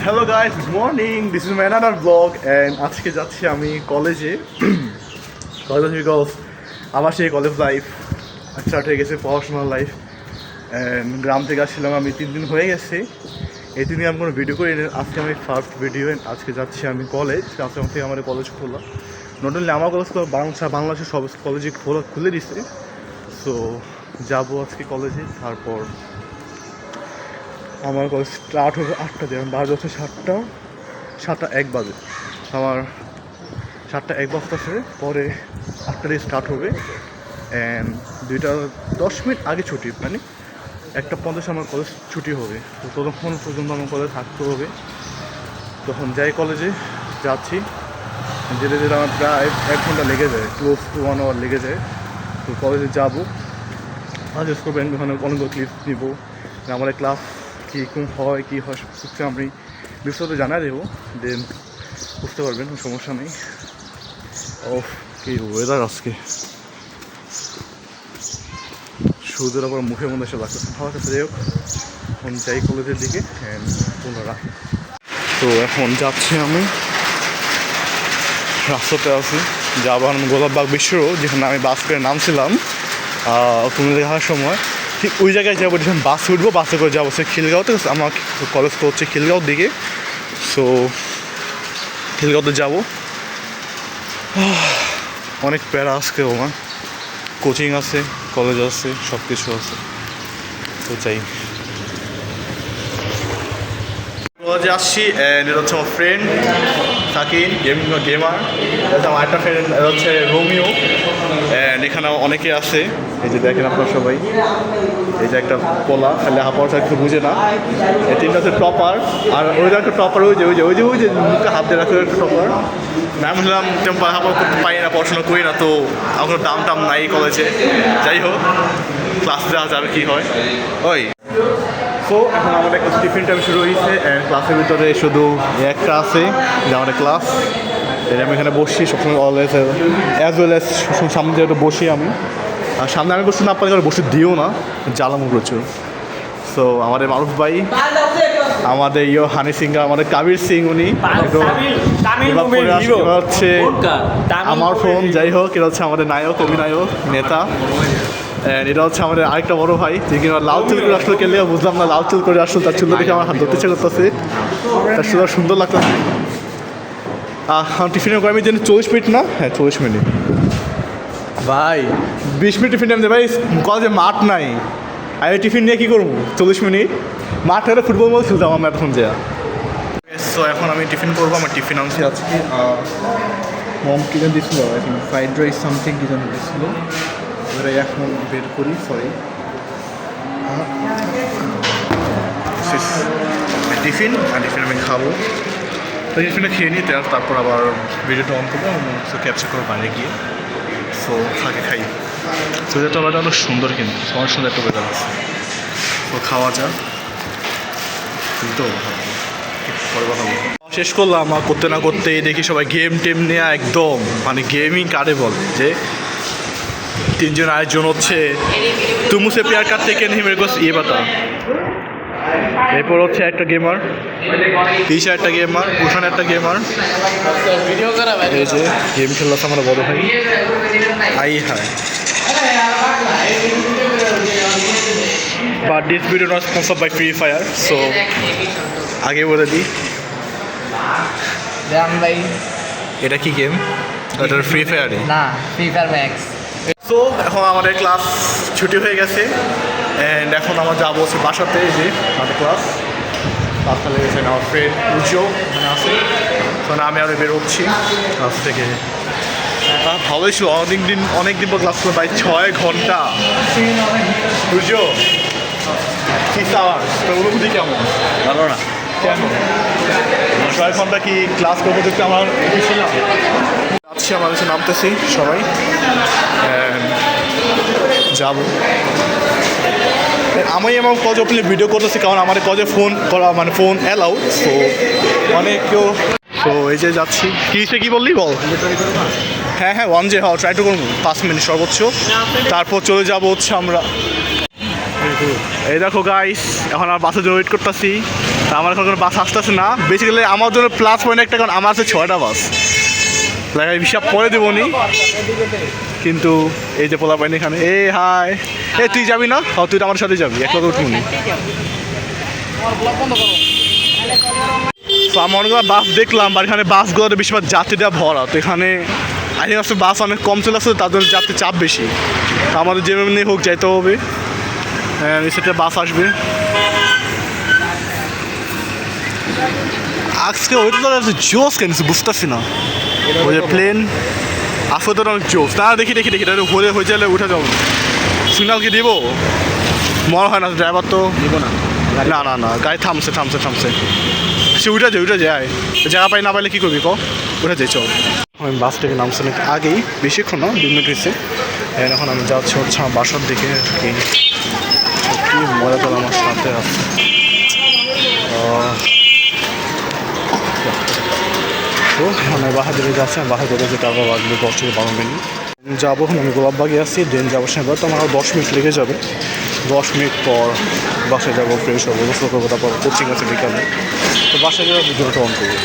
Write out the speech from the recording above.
Hello guys, good morning, this is my another blog and আজকে যাচ্ছি আমি কলেজে বিকজ আমার সেই কলেজ লাইফ স্টার্ট হয়ে গেছে, পড়াশোনার লাইফ। অ্যান্ড গ্রাম থেকে আসছিলাম আমি 3 দিন হয়ে গেছে। এই 3 দিন আমি কোনো ভিডিও করি, আজকে আমি ফার্স্ট ভিডিও। আজকে যাচ্ছি আমি কলেজ, আজকে থেকে আমাদের কলেজ খোলা। নট অনলি আমার কলেজ তো, বাংলাদেশের সব কলেজে খুলে দিচ্ছে। সো যাবো আজকে কলেজে। তারপর আমার কলেজ স্টার্ট হবে 8টা দিয়ে, বাজে হচ্ছে 7:01 বাজে। আমার 7:01 বাজতেছে, পরে 8টা দিয়ে স্টার্ট হবে অ্যান্ড 2:10 আগে ছুটি, মানে 1:50 আমার কলেজ ছুটি হবে। তো ততক্ষণ পর্যন্ত আমার কলেজ থাকতে হবে। তখন যাই কলেজে, যাচ্ছি, যেতে যেতে আমার প্রায় 1 ঘন্টা লেগে যায়, ক্লোজ টু 1 আওয়ার লেগে যায়। তো কলেজে যাবো, সাজেস্ট করবেন, ওখানে অনেকগুলো ক্লিপস নিব, আমাদের ক্লাস কীরকম হয়, কী হয় সব কিছু আমি বিস্তারিত জানা দেবো, দেন বুঝতে পারবেন, সমস্যা নেই। ও কি ওয়েদার আজকে, সূর্যের আবার মুখের মধ্যে এসে লাগতেছে, ভালো কাছে। যাই হোক, এখন যাই কলেজের দিকে অ্যান্ড তোমরা রাখি। তো এখন যাচ্ছি আমি, রাস্তাতে আছি, যাবার গোলাপবাগ বিশ্ব, যেখানে আমি বাস করে নামছিলাম তুমি দেখার সময়, ঠিক ওই জায়গায় যাবো, যেখানে বাস উঠবো, বাসে করে যাবো সে খিলগাঁওতে। আমার কলেজ তো হচ্ছে খিলগাঁওর দিকে, সো খিলগাঁওতে যাবো। অনেক প্যারা আজকে, আমার কোচিং আছে, কলেজ আছে, সব কিছু আছে। তো যাই, কলেজে আসছি অ্যান্ড এটা হচ্ছে আমার ফ্রেন্ড সাকিন, গেমার। আমার একটা ফ্রেন্ড হচ্ছে রোমিও, অ্যান্ড এখানে অনেকে আছে। এই যে দেখেন আপনারা সবাই, এই যে একটা পোলা, খালি হাফাওয়াটা একটু বুঝে না। এই 3টা হচ্ছে টপার, আর ওইটা একটা টপার, ওই যে মুখে হাত দিয়ে রাখে একটা টপার। আমি বললাম হাফাও করতে পারি না, পড়াশোনা করি না, তো আমার কোনো দাম নাই কলেজে। যাই হোক, ক্লাসে যাওয়া যাবে কী হয় ওই। সো এখন আমাদের একটা টিফিন টাইম শুরু হয়েছে অ্যান্ড ক্লাসের ভিতরে শুধু একটা আছে, যে আমাদের ক্লাস। আমি এখানে বসি সবসময়, অলওয়েজ অ্যাজ ওয়েল অ্যাজ সবসময় সামনে যেটা বসি আমি। আর সামনে আমি বসতে না পারি, বসে দিও না, জ্বালামো প্রচুর। সো আমাদের মারুফ ভাই, আমাদের হানি সিংহ, আমাদের কাবির সিং, উনি হচ্ছে আমার ফোন। যাই হোক, এটা হচ্ছে আমাদের নায়ক, অভিনায়ক, নেতা। এটা হচ্ছে আমাদের আরেকটা বড় ভাই, যে কিনা লাল চুল করে আসলে কেলে বুঝলাম না, লাল চুল করে আসলো, তার চুল দেখে আমার হাত ধরতে ইচ্ছে করতেছে, তার চুল সুন্দর লাগতেছে। টিফিনের টাইমের জন্য 40 মিনিট না, হ্যাঁ 40 মিনিট ভাই, 20 মিনিট টিফিন টাইম দেয় ভাই, কলেজে মাঠ নাই, আমি টিফিন নিয়ে কী করবো? 40 মিনিট মাঠ হলে ফুটবল বল খেলতাম আমরা এখন যা। সো এখন আমি টিফিন করবো, আমার টিফিন আনছি আজকে মম কিনে দিয়েছিল, I think fried rice something কি যেন দিয়েছিল, ওরা এখন বের করি। সরি, টিফিন আমি খাবো, তো টিফিনে খেয়ে নিই, তারপর আবার ভিডিওটা অন করবো, ক্যাপচার করবো বাইরে গিয়ে। সো আগে খাই। ওয়েদারটা ওয়েদার অনেক সুন্দর, কিন্তু অনেক সুন্দর একটা ওয়েদার আছে। তো খাওয়া যাক, কিন্তু পরে কথা বলবো। শেষ করলাম, করতে না করতেই দেখি সবাই গেম টেম নিয়ে একদম, মানে গেমিং কারে বলে, যে 3 জন আরেকজন হচ্ছে তুমুসে প্যার কাটতে কে নেই মেরে কো ইয়ে বাতা। এরপর হচ্ছে একটা গেমার, পিসা একটা গেমার, কুশান একটা গেমার, এই যে গেম খেললাম আমার বড় ভাই। Hi but this video not sponsored by Free Fire, so আগে বলে দিই ভাই এটা কি গেম, এটা ফ্রি ফায়ারে না, ফ্রি ফায়ার ম্যাক্স। সো এখন আমাদের ক্লাস ছুটি হয়ে গেছে অ্যান্ড এখন আমার যাবো হচ্ছে বাসাতে, যে আমাদের ক্লাসটা লেগেছে। আমার ফ্রেন্ড উজ্জো এখানে আছে, কারণ আমি আরও বেরোচ্ছি ক্লাস থেকে। ভালোই ছিল, অনেক দিন পর ক্লাস করবো ভাই, 6 ঘন্টা। উজ্জো 6 আওয়ার্স, তো অনুভূতি কেমন? ভালো না কেন 6 ঘন্টা কি ক্লাস করবো দেখতে আমার ছিলাম। যাচ্ছি, আমার কাছে নামতেছি সবাই, যাবো। আমি আমার কজ আপনি ভিডিও করতেছি, কারণ আমার কজে ফোন করা, মানে ফোন অ্যালাউ। সো অনেক কেউ, তো এই যে যাচ্ছি। কি বললি বল? হ্যাঁ 1J ট্রাই টু করবো, 5 মিনিট সর্বোচ্চ, তারপর চলে যাবো হচ্ছে আমরা এই দেখো গাইস, এখন আর বাসের জন্য ওয়েট করতেছি। আমার এখন কোনো বাস আসতেছে না। বেসিক্যালি আমার জন্য প্লাস পয়েন্ট একটা, কারণ আমার আছে 6টা বাস। হিসাব পরে দেবো নি, কিন্তু এই যে পোলা পাইনি এখানে। এ হাই, এ তুই যাবি না? তুই তো আমার সাথে যাবি, এক কথা উঠবি। তো আমি অনেকগুলো বাস দেখলাম, আর এখানে বাসগুলোতে বেশিরভাগ যাত্রী দেওয়া ভরা। তো এখানে আই থিঙ্ক আসলে বাস অনেক কম চলে আসছে, তার জন্য যাত্রী চাপ বেশি। তো আমাদের যেমনি হোক যাইতে হবে। হ্যাঁ, সেটা বাস আসবে আজকে। ওইটা তো জোস কেন বুঝতেছি না। ওই যে প্লেন আসলে তো অনেক জোস। না দেখি দেখি দেখি হলে হয়ে যাবে, উঠে যাবো। সিগনাল কি দিব? মনে হয় না, ড্রাইভার তো দিব না। না না না, গাড়ি থামছে থামছে থামছে। সে উঠে যায়। জায়গা পাই না পাইলে কী করবি? উঠে যাই, চল। আমি বাস থেকে নামছি নাকি আগেই, বেশিক্ষণ না, 2 মিনিট হয়েছে। এখন আমি যাচ্ছি হচ্ছে আমার বাসার দিকে। কি মজা করে আমার সাথে আছে। তো মানে বাসা দিকে যাচ্ছে, বাসা দিকে যেতে আবার লাগবে 10 থেকে 12 মিনিট। যাবো, আমি গোলাপবাগে আছি, দেন যাবো সেবার। তো আমার 10 মিনিট লেগে যাবে। 10 মিনিট পর বাসায় যাবো, ফ্রেশ হবো, গোসল করবো, তারপর কোচিং আছে বিকালে। তো বাসায় যাওয়ার ভিডিওটা অন করবো।